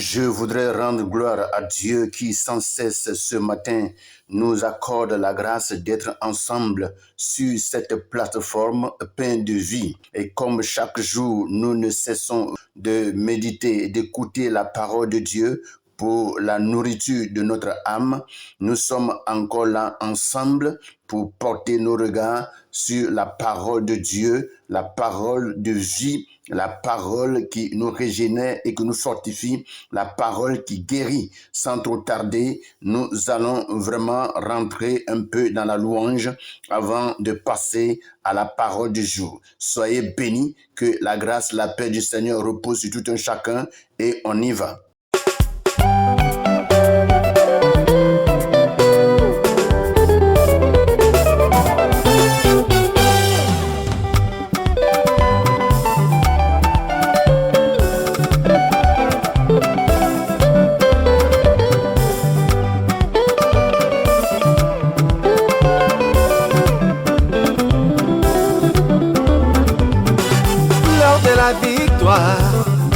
Je voudrais rendre gloire à Dieu qui sans cesse ce matin nous accorde la grâce d'être ensemble sur cette plateforme pleine de vie. Et comme chaque jour, nous ne cessons de méditer et d'écouter la parole de Dieu pour la nourriture de notre âme, nous sommes encore là ensemble pour porter nos regards sur la parole de Dieu, la parole de vie, la parole qui nous régénère et qui nous fortifie, la parole qui guérit. Sans trop tarder, nous allons vraiment rentrer un peu dans la louange avant de passer à la parole du jour. Soyez bénis, que la grâce, la paix du Seigneur repose sur tout un chacun et on y va.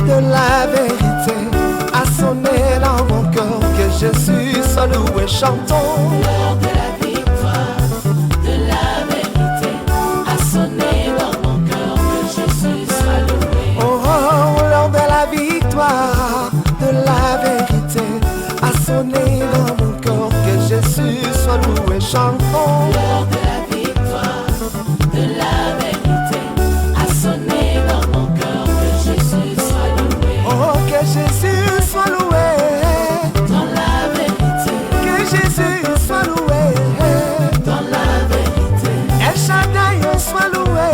De la vérité a sonné dans mon cœur que Jésus soit loué, chantons. L'heure de la victoire, de la vérité a sonné dans mon cœur que Jésus soit loué. Oh, oh, l'heure de la victoire, de la vérité a sonné dans mon cœur que Jésus soit loué, chantons. L'heure de la victoire, de la vérité a sonné dans mon cœur que Jésus soit loué. Oh, que Jésus soit loué dans la vérité, que Jésus soit loué dans la vérité, El Shaddai soit loué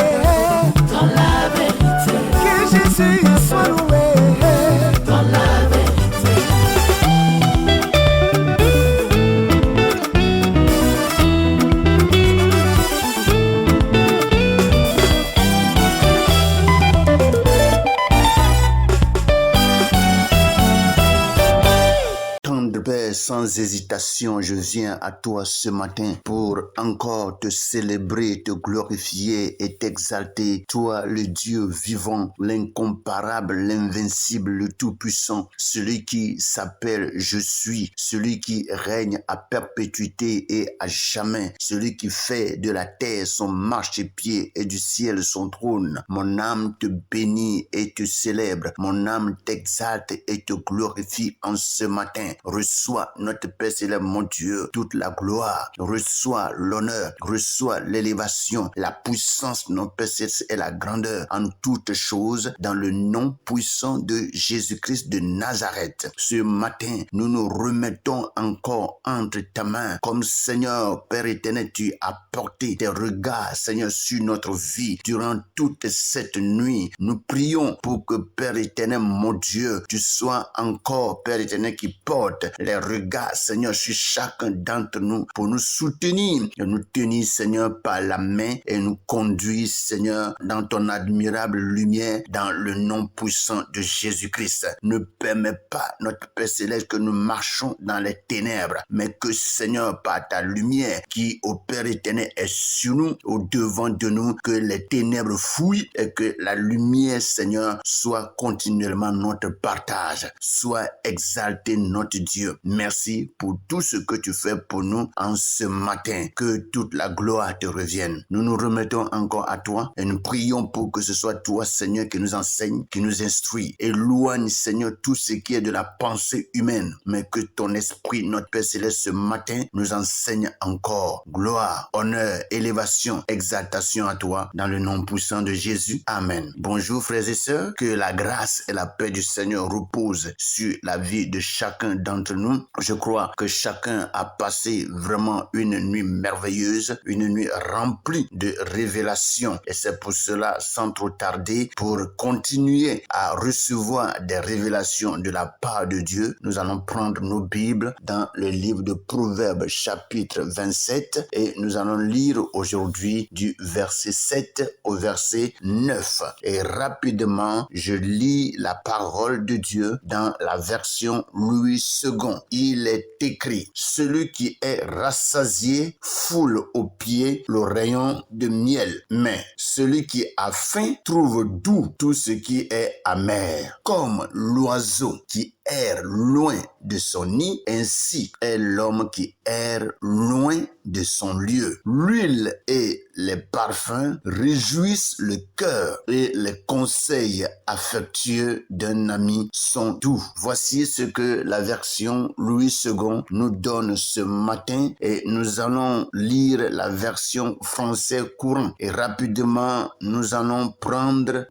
dans la vérité, que Jésus soit loué dans la vérité. Sans hésitation, je viens à toi ce matin pour encore te célébrer, te glorifier et t'exalter. Toi, le Dieu vivant, l'incomparable, l'invincible, le tout-puissant, celui qui s'appelle Je suis, celui qui règne à perpétuité et à jamais, celui qui fait de la terre son marchepied et du ciel son trône. Mon âme te bénit et te célèbre. Mon âme t'exalte et te glorifie en ce matin. Reçois notre Père céleste, mon Dieu, toute la gloire, reçois l'honneur, reçois l'élévation, la puissance, notre Père céleste, et la grandeur en toutes choses dans le nom puissant de Jésus-Christ de Nazareth. Ce matin, nous nous remettons encore entre ta main. Comme Seigneur, Père éternel, tu as porté tes regards, Seigneur, sur notre vie durant toute cette nuit. Nous prions pour que, Père éternel, mon Dieu, tu sois encore, Père éternel, qui porte les regards, Seigneur, sur chacun d'entre nous pour nous soutenir et nous tenir, Seigneur, par la main et nous conduire, Seigneur, dans ton admirable lumière, dans le nom puissant de Jésus-Christ. Ne permets pas, notre Père céleste, que nous marchons dans les ténèbres, mais que, Seigneur, par ta lumière qui, au Père éternel, est sur nous, au devant de nous, que les ténèbres fuient et que la lumière, Seigneur, soit continuellement notre partage. Sois exalté, notre Dieu. Merci pour tout ce que tu fais pour nous en ce matin. Que toute la gloire te revienne. Nous nous remettons encore à toi et nous prions pour que ce soit toi, Seigneur, qui nous enseigne, qui nous instruit. Éloigne, Seigneur, tout ce qui est de la pensée humaine, mais que ton esprit, notre Père céleste, ce matin, nous enseigne encore. Gloire, honneur, élévation, exaltation à toi, dans le nom puissant de Jésus. Amen. Bonjour, frères et sœurs. Que la grâce et la paix du Seigneur reposent sur la vie de chacun d'entre nous. Je crois que chacun a passé vraiment une nuit merveilleuse, une nuit remplie de révélations. Et c'est pour cela, sans trop tarder, pour continuer à recevoir des révélations de la part de Dieu, nous allons prendre nos Bibles dans le livre de Proverbes chapitre 27 et nous allons lire aujourd'hui du verset 7 au verset 9. Et rapidement, je lis la parole de Dieu dans la version Louis II. Il est écrit, celui qui est rassasié foule aux pieds le rayon de miel, mais celui qui a faim trouve doux tout ce qui est amer. Comme l'oiseau qui erre loin de son nid, ainsi est l'homme qui erre loin de son lieu. L'huile et les parfums réjouissent le cœur et les conseils affectueux d'un ami sont doux. Voici ce que la version Louis II nous donne ce matin et nous allons lire la version français courant et rapidement nous allons prendre,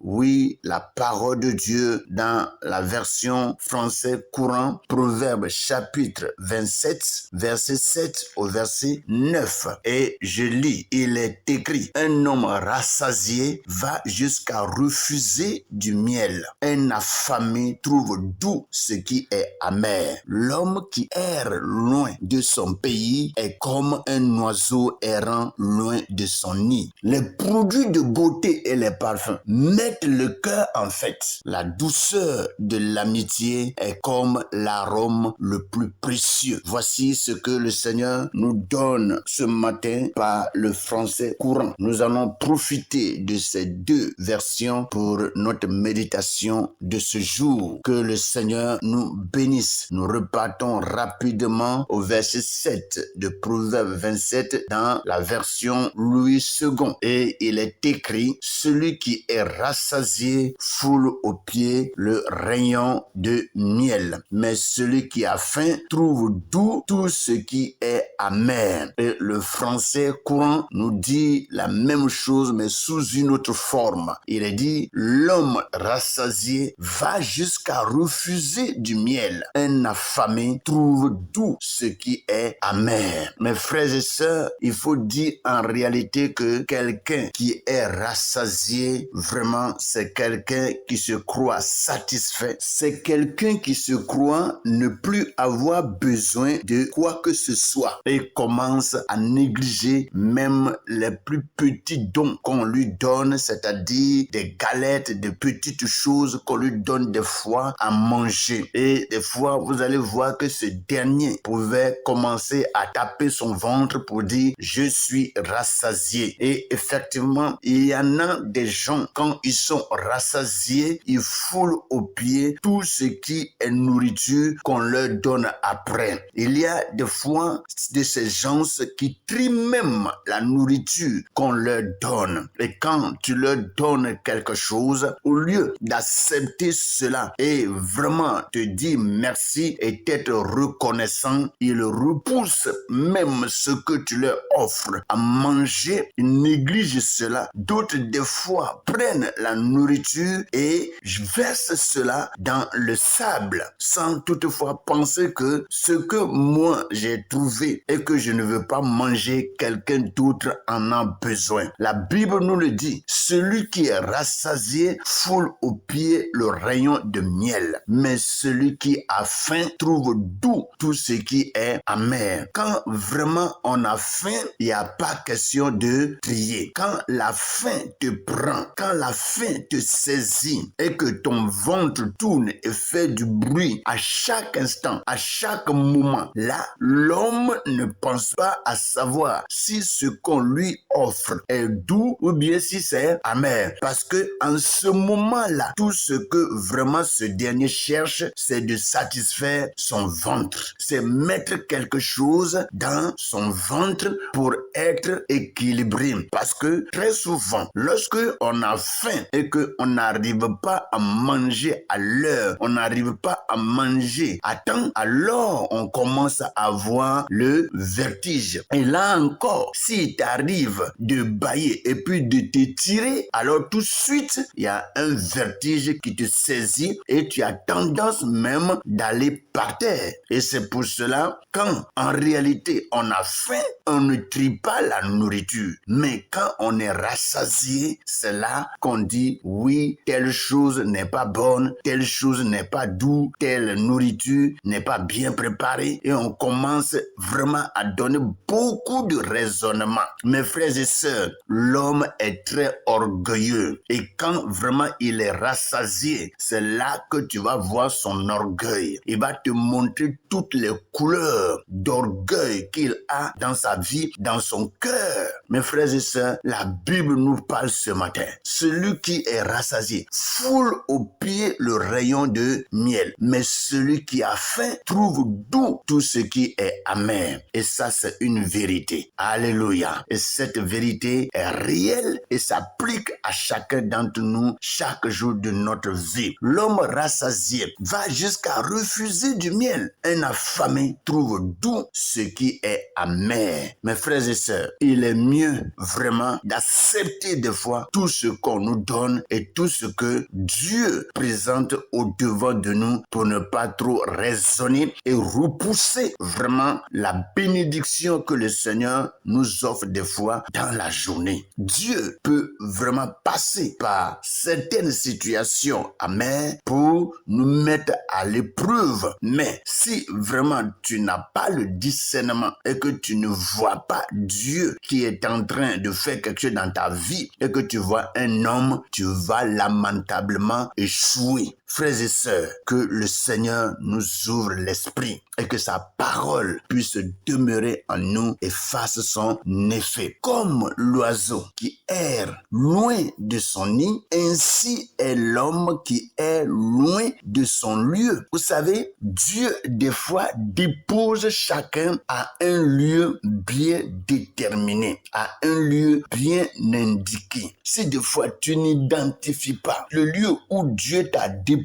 la parole de Dieu dans la version français courant, Proverbe chapitre 27, verset 7 au verset 9. Et je lis, il est écrit, un homme rassasié va jusqu'à refuser du miel. Un affamé trouve doux ce qui est amer. L'homme qui erre loin de son pays est comme un oiseau errant loin de son nid. Les produits de beauté et les parfums mettent le cœur en fête. La douceur de l'amitié est comme l'arôme le plus précieux. Voici ce que le Seigneur nous donne ce matin par le français courant. Nous allons profiter de ces deux versions pour notre méditation de ce jour. Que le Seigneur nous bénisse. Nous repartons rapidement au verset 7 de Proverbe 27 dans la version Louis II. Et il est écrit, celui qui est rassasié foule aux pieds le rayon de miel. Mais celui qui a faim trouve doux tout ce qui est amer. Et le français courant nous dit la même chose mais sous une autre forme. Il est dit, l'homme rassasié va jusqu'à refuser du miel. Un affamé trouve doux ce qui est amer. Mes frères et sœurs, il faut dire en réalité que quelqu'un qui est rassasié, vraiment, c'est quelqu'un qui se croit satisfait. C'est quelqu'un qui se croit ne plus avoir besoin de quoi que ce soit et commence à négliger même les plus petits dons qu'on lui donne, c'est-à-dire des galettes, des petites choses qu'on lui donne des fois à manger. Et des fois, vous allez voir que ce dernier pouvait commencer à taper son ventre pour dire « je suis rassasié ». Et effectivement, il y en a des gens, quand ils sont rassasiés, ils foulent aux pieds tout ce qui est nourriture qu'on leur donne après. Il y a des fois de ces gens qui trient même la nourriture qu'on leur donne. Et quand tu leur donnes quelque chose, au lieu d'accepter cela et vraiment te dire merci et être reconnaissant, ils repoussent même ce que tu leur offres à manger, ils négligent cela. D'autres, des fois, prennent la nourriture et versent cela dans le sable, sans toutefois penser que ce que moi j'ai trouvé et que je ne veux pas manger, quelqu'un d'autre en a besoin. La Bible nous le dit, celui qui est rassasié foule aux pieds le rayon de miel, mais celui qui a faim trouve doux tout ce qui est amer. Quand vraiment on a faim, il n'y a pas question de trier. Quand la faim te prend, quand la faim te saisit et que ton ventre tourne et fait du bruit à chaque instant, à chaque moment, là, l'homme ne pense pas à savoir si ce qu'on lui offre est doux ou bien si c'est amer. Parce que en ce moment-là, tout ce que vraiment ce dernier cherche, c'est de satisfaire son ventre. C'est mettre quelque chose dans son ventre pour être équilibré. Parce que très souvent, lorsque on a faim et qu'on n'arrive pas à manger à l'heure, on n'arrive pas à manger à temps, alors on commence à avoir le vertige. Et là encore, s'il t'arrive de bâiller et puis de t'étirer, alors tout de suite, il y a un vertige qui te saisit et tu as tendance même d'aller par terre. Et c'est pour cela, quand en réalité on a faim, on ne trie pas la nourriture. Mais quand on est rassasié, c'est là qu'on dit oui, telle chose n'est pas bonne, telle chose n'est pas douce, telle nourriture n'est pas bien préparée et on commence vraiment à donner beaucoup de raisonnements. Mes frères et sœurs, l'homme est très orgueilleux et quand vraiment il est rassasié, c'est là que tu vas voir son orgueil. Il va te montrer toutes les couleurs d'orgueil qu'il a dans sa vie, dans son son cœur. Mes frères et sœurs, la Bible nous parle ce matin. Celui qui est rassasié foule au pied le rayon de miel. Mais celui qui a faim trouve doux tout ce qui est amer. Et ça, c'est une vérité. Alléluia. Et cette vérité est réelle et s'applique à chacun d'entre nous chaque jour de notre vie. L'homme rassasié va jusqu'à refuser du miel. Un affamé trouve doux ce qui est amer. Mes frères et sœurs, il est mieux vraiment d'accepter des fois tout ce qu'on nous donne et tout ce que Dieu présente au devant de nous pour ne pas trop raisonner et repousser vraiment la bénédiction que le Seigneur nous offre des fois dans la journée. Dieu peut vraiment passer par certaines situations amères pour nous mettre à l'épreuve. Mais si vraiment tu n'as pas le discernement et que tu ne vois pas Dieu qui est en train de faire quelque chose dans ta vie et que tu vois un homme, tu vas lamentablement échouer. Frères et sœurs, que le Seigneur nous ouvre l'esprit et que sa parole puisse demeurer en nous et fasse son effet. Comme l'oiseau qui erre loin de son nid, ainsi est l'homme qui est loin de son lieu. Vous savez, Dieu des fois dépose chacun à un lieu bien déterminé, à un lieu bien indiqué. Si des fois tu n'identifies pas le lieu où Dieu t'a déposé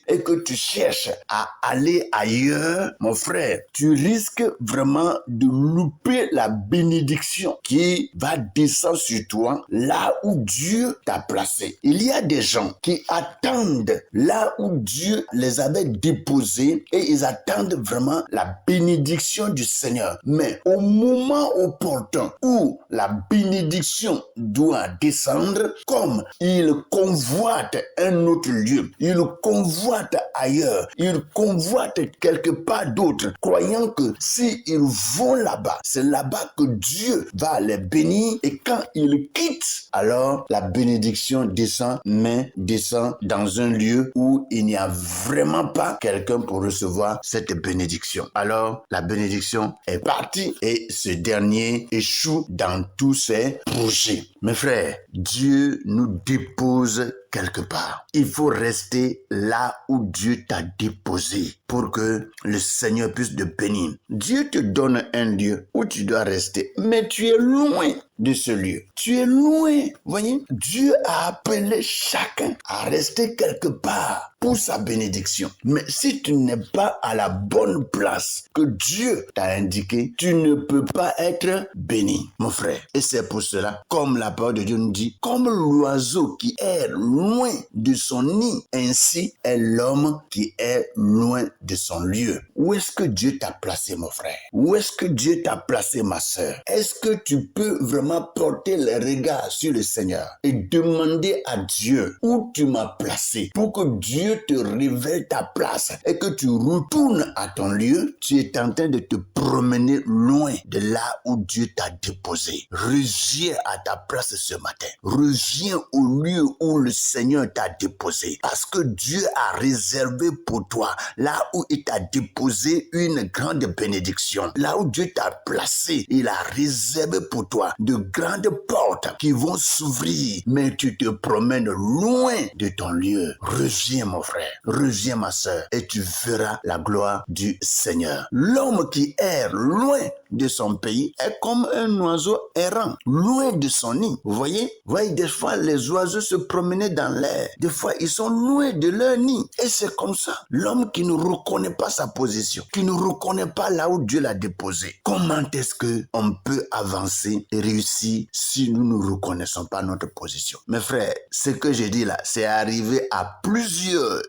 et que tu cherches à aller ailleurs, mon frère, tu risques vraiment de louper la bénédiction qui va descendre sur toi là où Dieu t'a placé. Il y a des gens qui attendent là où Dieu les avait déposés et ils attendent vraiment la bénédiction du Seigneur. Mais au moment opportun où la bénédiction doit descendre, comme ils convoitent un autre lieu, ils convoitent ailleurs, ils convoitent quelque part d'autre, croyant que s'ils vont là-bas, c'est là-bas que Dieu va les bénir et quand ils quittent, alors la bénédiction descend, mais descend dans un lieu où il n'y a vraiment pas quelqu'un pour recevoir cette bénédiction. Alors la bénédiction est partie et ce dernier échoue dans tous ses projets. Mes frères, Dieu nous dépose quelque part. Il faut rester là où Dieu t'a déposé pour que le Seigneur puisse te bénir. Dieu te donne un lieu où tu dois rester, mais tu es loin de ce lieu. Tu es loin. Voyez, Dieu a appelé chacun à rester quelque part pour sa bénédiction. Mais si tu n'es pas à la bonne place que Dieu t'a indiqué, tu ne peux pas être béni, mon frère. Et c'est pour cela, comme la parole de Dieu nous dit, comme l'oiseau qui est loin de son nid, ainsi est l'homme qui est loin de son lieu. Où est-ce que Dieu t'a placé, mon frère? Où est-ce que Dieu t'a placé, ma sœur? Est-ce que tu peux vraiment porter les regards sur le Seigneur et demander à Dieu où tu m'as placé pour que Dieu te révèle ta place et que tu retournes à ton lieu? Tu es en train de te promener loin de là où Dieu t'a déposé. Reviens à ta place ce matin. Reviens au lieu où le Seigneur t'a déposé. Parce que Dieu a réservé pour toi, là où il t'a déposé, une grande bénédiction. Là où Dieu t'a placé, il a réservé pour toi de grandes portes qui vont s'ouvrir. Mais tu te promènes loin de ton lieu. Reviens, mon frère. Reviens, ma sœur. Et tu verras la gloire du Seigneur. L'homme qui erre loin de son pays est comme un oiseau errant, loin de son nid. Vous voyez, des fois, les oiseaux se promenaient dans l'air. Des fois, ils sont loin de leur nid. Et c'est comme ça. L'homme qui ne reconnaît pas sa position, qui ne reconnaît pas là où Dieu l'a déposé. Comment est-ce qu'on peut avancer et réussir si nous ne reconnaissons pas notre position? Mes frères, ce que j'ai dit là, c'est arrivé à plusieurs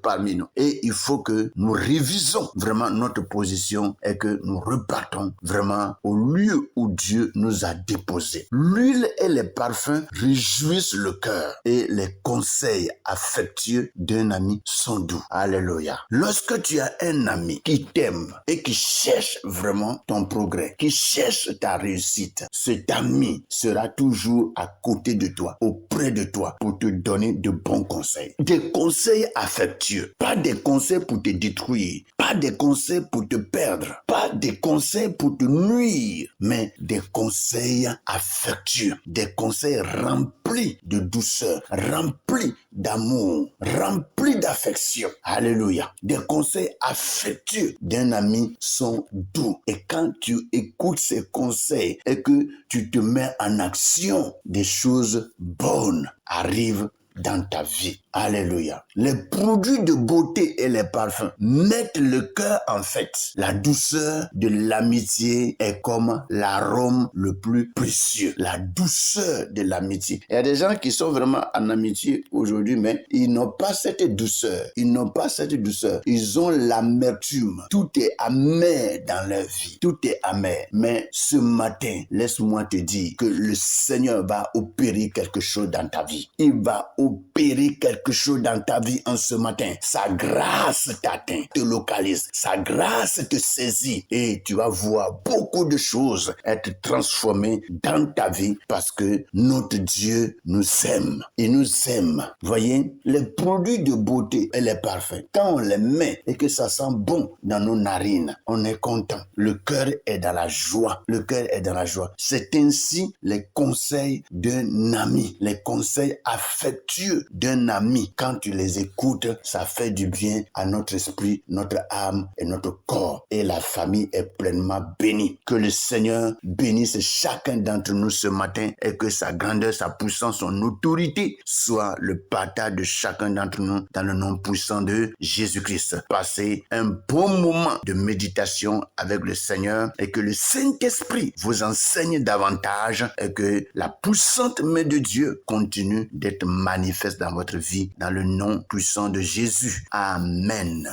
parmi nous. Et il faut que nous révisons vraiment notre position et que nous repartons vraiment au lieu où Dieu nous a déposés. L'huile et les parfums réjouissent le cœur et les conseils affectueux d'un ami sont doux. Alléluia. Lorsque tu as un ami qui t'aime et qui cherche vraiment ton progrès, qui cherche ta réussite, cet ami sera toujours à côté de toi, auprès de toi, pour te donner de bons conseils. Des conseils affectueux, pas des conseils pour te détruire, pas Pas des conseils pour te perdre, pas des conseils pour te nuire, mais des conseils affectueux, des conseils remplis de douceur, remplis d'amour, remplis d'affection. Alléluia. Des conseils affectueux d'un ami sont doux. Et quand tu écoutes ces conseils et que tu te mets en action, des choses bonnes arrivent dans ta vie. Alléluia. Les produits de beauté et les parfums mettent le cœur en fête. La douceur de l'amitié est comme l'arôme le plus précieux. La douceur de l'amitié. Il y a des gens qui sont vraiment en amitié aujourd'hui, mais ils n'ont pas cette douceur. Ils n'ont pas cette douceur. Ils ont l'amertume. Tout est amer dans leur vie. Tout est amer. Mais ce matin, laisse-moi te dire que le Seigneur va opérer quelque chose dans ta vie. Il va opérer quelque chose dans ta vie en ce matin. Sa grâce t'atteint, te localise. Sa grâce te saisit et tu vas voir beaucoup de choses être transformées dans ta vie parce que notre Dieu nous aime. Il nous aime. Voyez, les produits de beauté et les parfums, quand on les met et que ça sent bon dans nos narines, on est content. Le cœur est dans la joie. Le cœur est dans la joie. C'est ainsi les conseils d'un ami, les conseils affectueux d'un ami. Quand tu les écoutes, ça fait du bien à notre esprit, notre âme et notre corps. Et la famille est pleinement bénie. Que le Seigneur bénisse chacun d'entre nous ce matin et que sa grandeur, sa puissance, son autorité soit le partage de chacun d'entre nous dans le nom puissant de Jésus-Christ. Passez un bon moment de méditation avec le Seigneur et que le Saint-Esprit vous enseigne davantage et que la puissante main de Dieu continue d'être manifeste dans votre vie dans le nom puissant de Jésus. Amen.